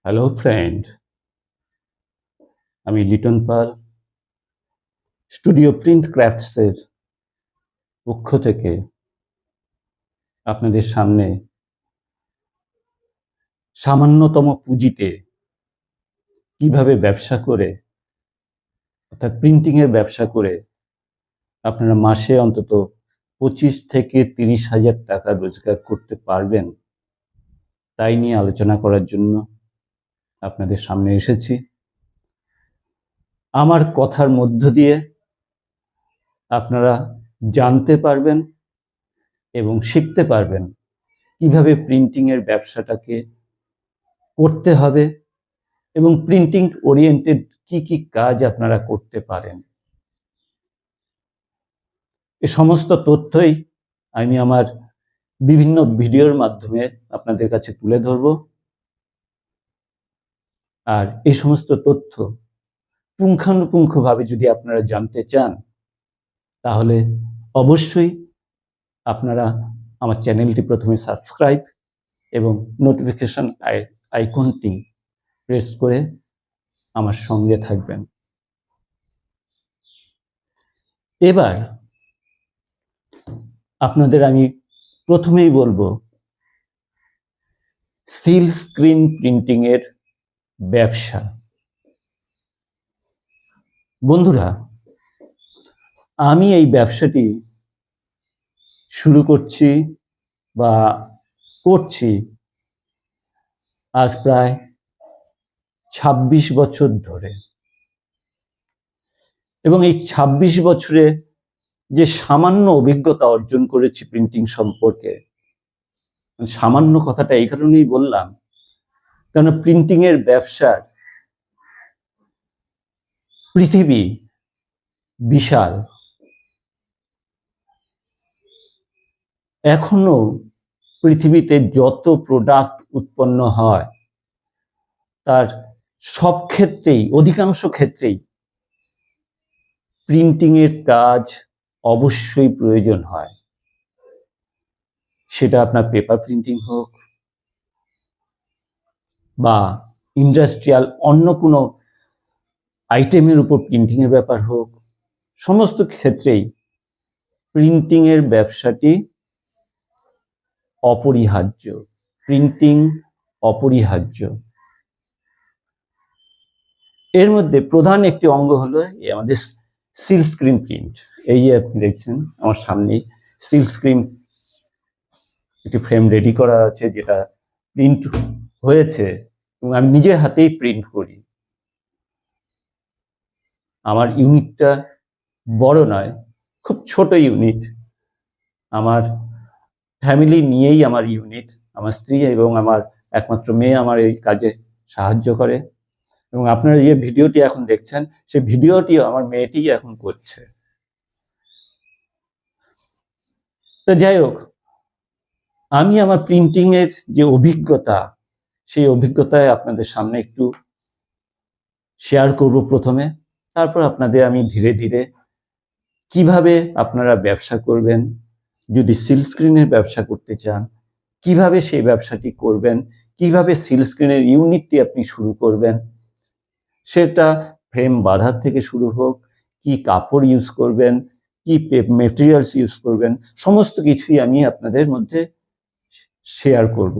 Hello friend, আমি লিটন পাল studio print ক্রাফটসের পক্ষ থেকে আপনাদের সামনে সামান্যতম পুঁজিতে কিভাবে ব্যবসা করে অর্থাৎ প্রিন্টিংয়ের ব্যবসা করে আপনারা মাসে অন্তত 25 থেকে 30,000 টাকা রোজগার করতে পারবেন, তাই নিয়ে আলোচনা করার জন্য আপনাদের সামনে এসেছি। আমার কথার মধ্য দিয়ে আপনারা জানতে পারবেন এবং শিখতে পারবেন কিভাবে প্রিন্টিংয়ের ব্যবসাটাকে করতে হবে এবং প্রিন্টিং ওরিয়েন্টেড কি কি কাজ আপনারা করতে পারেন। এ সমস্ত তথ্যই আমি আমার বিভিন্ন ভিডিওর মাধ্যমে আপনাদের কাছে তুলে ধরব। আর এই সমস্ত তথ্য পুঙ্খানুপুঙ্খভাবে যদি আপনারা জানতে চান, তাহলে অবশ্যই আপনারা আমার চ্যানেলটি প্রথমে সাবস্ক্রাইব এবং নোটিফিকেশন আইকনটি প্রেস করে আমার সঙ্গে থাকবেন। এবার আপনাদের আমি প্রথমেই বলবো সিল স্ক্রিন প্রিন্টিং এর ব্যবসা। বন্ধুরা, আমি এই ব্যবসাটি শুরু করছি বা করছি আজ প্রায় 26 বছর ধরে, এবং এই 26 বছরে যে সামান্য অভিজ্ঞতা অর্জন করেছি প্রিন্টিং সম্পর্কে, সামান্য কথাটা এই কারণেই বললাম কারণ প্রিন্টিং এর ব্যবসার পৃথিবী বিশাল। এখনো পৃথিবীতে যত প্রোডাক্ট উৎপন্ন হয় তার সব ক্ষেত্রেই, অধিকাংশ ক্ষেত্রেই প্রিন্টিং এর কাজ অবশ্যই প্রয়োজন হয়। সেটা আপনার পেপার প্রিন্টিং হোক বা ইন্ডাস্ট্রিয়াল অন্য কোনো আইটেমের উপর প্রিন্টিং এর ব্যাপার হোক, সমস্ত ক্ষেত্রেই প্রিন্টিং এর ব্যবসাটি অপরিহার্য। প্রিন্টিং অপরিহার্য। এর মধ্যে প্রধান একটি অঙ্গ হলো আমাদের সিল স্ক্রিন প্রিন্ট। এই যে আপনি দেখছেন আমার সামনে সিল স্ক্রিন একটি ফ্রেম রেডি করা আছে, যেটা প্রিন্ট হয়েছে এবং আমি নিজের হাতেই প্রিন্ট করি। আমার ইউনিটটা বড় নয়, খুব ছোট ইউনিট। আমার ফ্যামিলি নিয়েই আমার ইউনিট। আমার স্ত্রী এবং আমার একমাত্র মেয়ে আমার এই কাজে সাহায্য করে, এবং আপনারা যে ভিডিওটি এখন দেখছেন সেই ভিডিওটিও আমার মেয়েটিই এখন করছে। তো যাই হোক, আমি আমার প্রিন্টিং এর যে অভিজ্ঞতা, সেই অভিজ্ঞতায় আপনাদের সামনে একটু শেয়ার করব প্রথমে। তারপর আপনাদের আমি ধীরে ধীরে কিভাবে আপনারা ব্যবসা করবেন, যদি সিল স্ক্রিনের ব্যবসা করতে চান কিভাবে সেই ব্যবসাটি করবেন, কিভাবে সিল স্ক্রিনের ইউনিটটি আপনি শুরু করবেন, সেটা ফ্রেম বাঁধার থেকে শুরু হোক, কি কাপড় ইউজ করবেন, কি মেটেরিয়ালস ইউজ করবেন, সমস্ত কিছুই আমি আপনাদের মধ্যে শেয়ার করব।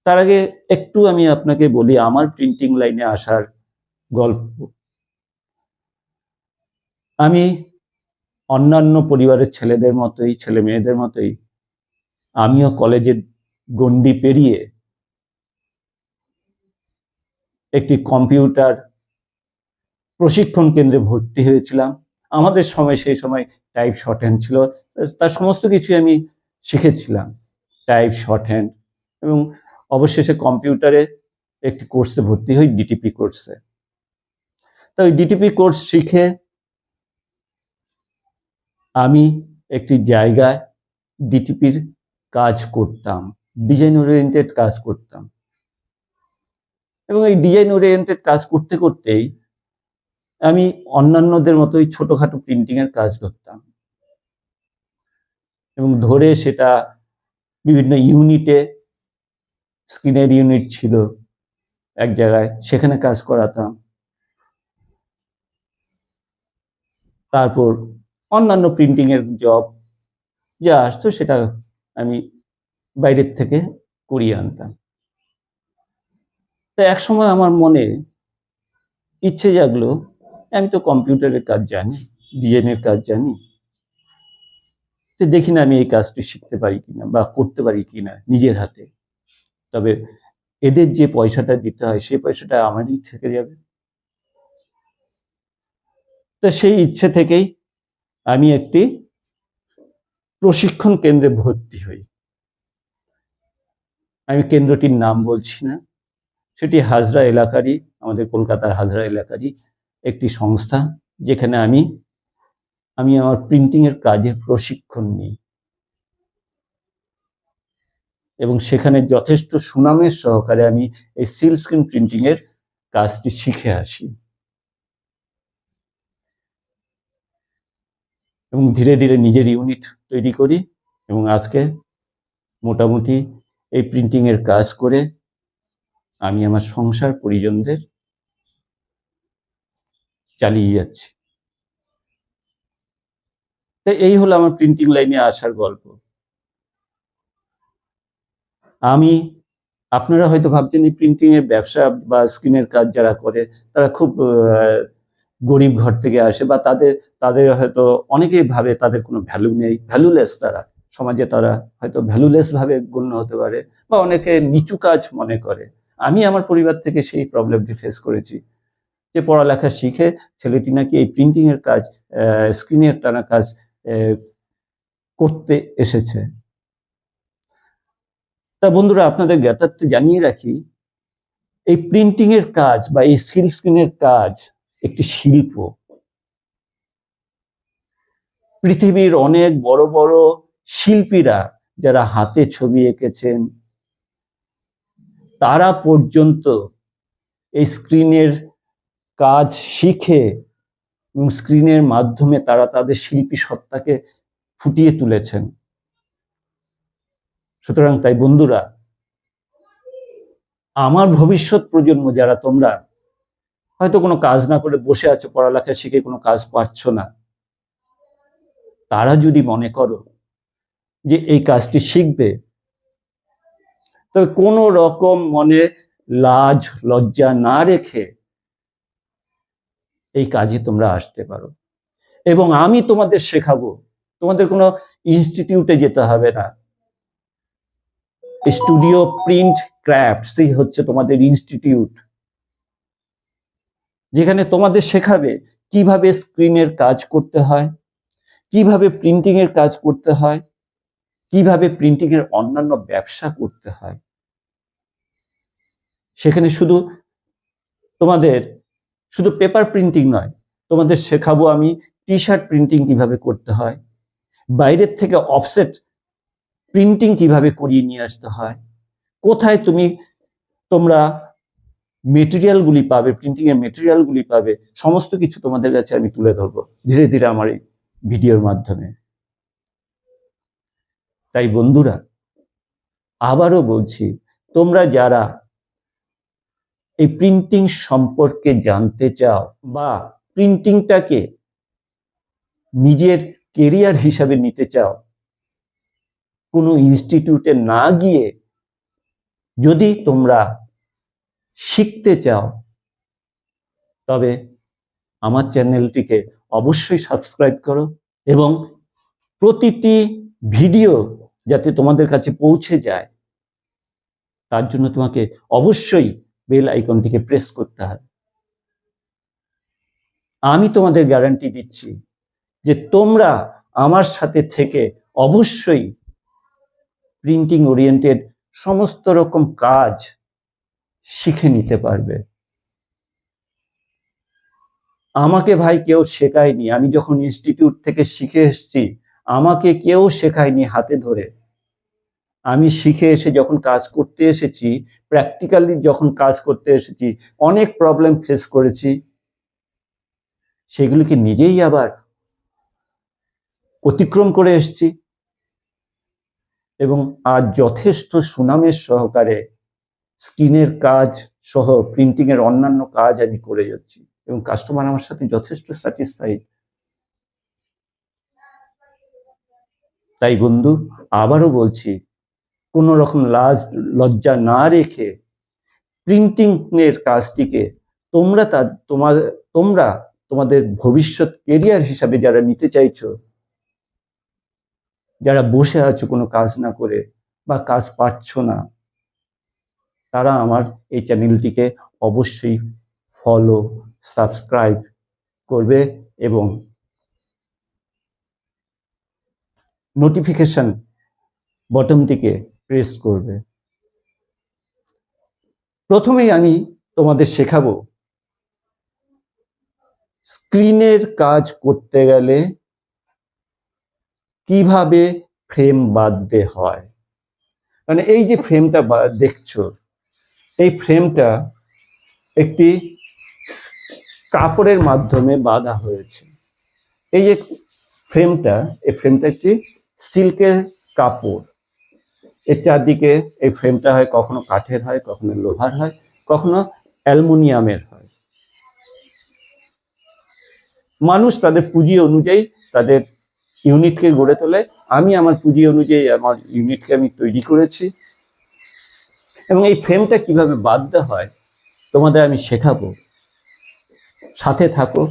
তার আগে একটু আমি আপনাকে বলি আমার প্রিন্টিং লাইনে আসার গল্প। আমি অন্যান্য পরিবারের ছেলেদের মতোই, ছেলে মেয়েদের মতোই আমিও কলেজের গণ্ডি পেরিয়ে একটি কম্পিউটার প্রশিক্ষণ কেন্দ্রে ভর্তি হয়েছিলাম। আমাদের সময়, সেই সময় টাইপ শর্ট হ্যান্ড ছিল, তার সমস্ত কিছু আমি শিখেছিলাম, টাইপ শর্ট হ্যান্ড, এবং অবশেষে কম্পিউটারে একটি কোর্সে ভর্তি হই, ডিটিপি কোর্সে। তো ওই ডিটিপি কোর্স শিখে আমি একটি জায়গায় ডিটিপির কাজ করতাম, ডিজাইন ওরিয়েন্টেড কাজ করতাম, এবং এই ডিজাইন ওরিয়েন্টেড কাজ করতে করতেই আমি অন্যান্যদের মতোই ছোটখাটো প্রিন্টিং এর কাজ করতাম, এবং ধরে সেটা বিভিন্ন ইউনিটে, স্ক্রিনের ইউনিট ছিল, এক জায়গায়, সেখানে কাজ করাতাম। তারপর অন্যান্য প্রিন্টিং এর জব যা আসতো সেটা আমি বাইরের থেকে করিয়ে আনতাম। তো এক সময় আমার মনে ইচ্ছে জাগলো, আমি তো কম্পিউটারের কাজ জানি, ডিজাইন এর কাজ জানি, তো দেখি না আমি এই কাজটি শিখতে পারি কিনা বা করতে পারি কিনা নিজের হাতে। তবে এদের যে পয়সাটা দিতে হয় সেই পয়সাটা আমারই থেকে যাবে। তো সেই ইচ্ছে থেকেই আমি একটি প্রশিক্ষণ কেন্দ্রে ভর্তি হই। আমি কেন্দ্রটির নাম বলছি না, সেটি হাজরা এলাকারই, আমাদের কলকাতার হাজরা এলাকারই একটি সংস্থা, যেখানে আমি আমার প্রিন্টিং এর কাজের প্রশিক্ষণ নিই এবং সেখানে যথেষ্ট সুনামের সহকারে আমি এই সিল স্ক্রিন প্রিন্টিং এর কাজটি শিখে আসি এবং ধীরে ধীরে নিজের ইউনিট তৈরি করি এবং আজকে মোটামুটি এই প্রিন্টিং এর কাজ করে আমি আমার সংসার পরিজনদের চালিয়ে যাচ্ছি। তাই এই হলো আমার প্রিন্টিং লাইনে আসার গল্প। আপনারা হয়তো ভাবছেন এই প্রিন্টিং এর ব্যবসা বা স্ক্রিনের কাজ যারা করে তারা খুব গরিব ঘর থেকে আসে, বা তাদের হয়তো অনেকেই ভাবে তাদের কোনো ভ্যালু নেই, ভ্যালুলেস, তারা সমাজে তারা হয়তো ভ্যালুলেস ভাবে গণ্য হতে পারে বা অনেকে নিচু কাজ মনে করে। আমি আমার পরিবার থেকে সেই প্রবলেমটি ফেস করেছি, যে পড়ালেখা শিখে ছেলেটি নাকি এই প্রিন্টিং এর কাজ, স্ক্রিনের টানা কাজ করতে এসেছে। তা বন্ধুরা, আপনাদের জ্ঞাতার্থে জানিয়ে রাখি, এই প্রিন্টিং এর কাজ বা এই সিল স্ক্রিনের কাজ একটি শিল্প। পৃথিবীর অনেক বড় বড় শিল্পীরা যারা হাতে ছবি এঁকেছেন তারা পর্যন্ত এই স্ক্রিনের কাজ শিখে এবং স্ক্রিনের মাধ্যমে তারা তাদের শিল্পী সত্তাকে ফুটিয়ে তুলেছেন। সুতরাং তাই বন্ধুরা, আমার ভবিষ্যৎ প্রজন্ম যারা তোমরা হয়তো কোনো কাজ না করে বসে আছো, পড়ালেখা শিখে কোনো কাজ পাচ্ছ না, তারা যদি মনে করো যে এই কাজটি শিখবে, তবে কোনো রকম মনে লাজ লজ্জা না রেখে এই কাজে তোমরা আসতে পারো এবং আমি তোমাদের শেখাবো। তোমাদের কোনো ইনস্টিটিউটে যেতে হবে না। স্টুডিও প্রিন্ট ক্রাফটসই হচ্ছে তোমাদের ইনস্টিটিউট, যেখানে তোমাদের শেখাবে কিভাবে স্ক্রিনের কাজ করতে হয়, কিভাবে প্রিন্টিং এর কাজ করতে হয়, কিভাবে প্রিন্টিং এর অন্যান্য ব্যবসা করতে হয়। সেখানে তোমাদের শুধু পেপার প্রিন্টিং নয়, তোমাদের শেখাবো আমি টি শার্ট প্রিন্টিং কিভাবে করতে হয়, বাইরের থেকে অফসেট প্রিন্টিং কিভাবে করিয়ে নিয়ে আসতে হয়, কোথায় তোমরা মেটেরিয়ালগুলি পাবে, প্রিন্টিং এর মেটেরিয়ালগুলি পাবে, সমস্ত কিছু তোমাদের কাছে আমি তুলে ধরবো ধীরে ধীরে আমার এই ভিডিওর মাধ্যমে। তাই বন্ধুরা, আবারও বলছি, তোমরা যারা এই প্রিন্টিং সম্পর্কে জানতে চাও বা প্রিন্টিংটাকে নিজের কেরিয়ার হিসাবে নিতে চাও, কোনো ইনস্টিটিউটে না গিয়ে যদি তোমরা শিখতে চাও, তবে আমার চ্যানেলটিকে অবশ্যই সাবস্ক্রাইব করো এবং প্রতিটি ভিডিও যাতে তোমাদের কাছে পৌঁছে যায় তার জন্য তোমাকে অবশ্যই বেল আইকনটিকে প্রেস করতে হবে। আমি তোমাদের গ্যারান্টি দিচ্ছি যে তোমরা আমার সাথে থেকে অবশ্যই প্রিন্টিং ওরিয়েন্টেড সমস্ত রকম কাজ শিখে নিতে পারবে। আমাকে ভাই কেউ শেখায়নি, আমি যখন ইনস্টিটিউট থেকে শিখে এসেছি আমাকে কেউ শেখায়নি হাতে ধরে। আমি শিখে এসে যখন কাজ করতে এসেছি, প্র্যাকটিক্যালি যখন কাজ করতে এসেছি, অনেক প্রবলেম ফেস করেছি, সেগুলিকে নিজেই আবার অতিক্রম করে এসেছি এবং আজ যথেষ্ট সুনামের সহকারে স্ক্রিনের কাজ সহ প্রিন্টিং এর অন্যান্য কাজ আমি করে যাচ্ছি এবং কাস্টমার আমার সাথে যথেষ্ট স্যাটিসফাইড। তাই বন্ধু, আবারও বলছি, কোন রকম লাজ লজ্জা না রেখে প্রিন্টিং এর কাজটিকে তোমরা তোমরা তোমাদের ভবিষ্যৎ কেরিয়ার হিসাবে যারা নিতে চাইছো, যারা বসে আছো কোনো কাজ না করে বা কাজ পাচ্ছ না, তারা আমার এই চ্যানেলটিকে অবশ্যই ফলো, সাবস্ক্রাইব করবে এবং নোটিফিকেশন বটনটিকে প্রেস করবে। প্রথমেই আমি তোমাদের শেখাবো স্ক্রিনের কাজ করতে গেলে কিভাবে ফ্রেম বাঁধতে হয়। মানে এই যে ফ্রেমটা দেখছো, এই ফ্রেমটা একটি কাপড়ের মাধ্যমে বাঁধা হয়েছে। এই যে ফ্রেমটা, এই ফ্রেমটা একটি সিল্কের কাপড়। এর চারদিকে এই ফ্রেমটা হয় কখনো কাঠের হয়, কখনো লোহার হয়, কখনো অ্যালুমিনিয়ামের হয়। মানুষ তাদের পুঁজি অনুযায়ী তাদের ইউনিটকে গড়ে তোলে। আমি আমার পুঁজি অনুযায়ী আমার ইউনিটকে আমি তৈরি করেছি এবং এই ফ্রেমটা কিভাবে বাঁধতে হয় তোমাদের আমি শেখাবো। সাথে থাকো,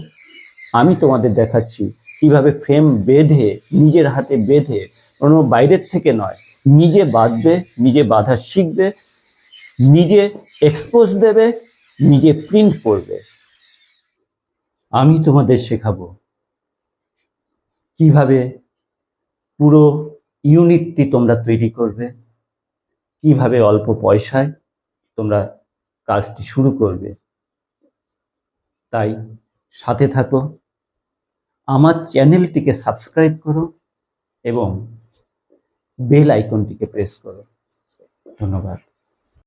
আমি তোমাদের দেখাচ্ছি কিভাবে ফ্রেম বেঁধে, নিজের হাতে বেঁধে, কোনো বাইরের থেকে নয়, নিজে বাঁধবে, নিজে বাঁধা শিখবে, নিজে এক্সপোজ দেবে, নিজে প্রিন্ট করবে। আমি তোমাদের শেখাবো কিভাবে পুরো ইউনিটটি তোমরা তৈরি করবে, কিভাবে অল্প পয়সায় তোমরা কাজটি শুরু করবে। তাই সাথে থাকো, আমার চ্যানেলটিকে সাবস্ক্রাইব করো এবং বেল আইকনটিকে প্রেস করো। ধন্যবাদ।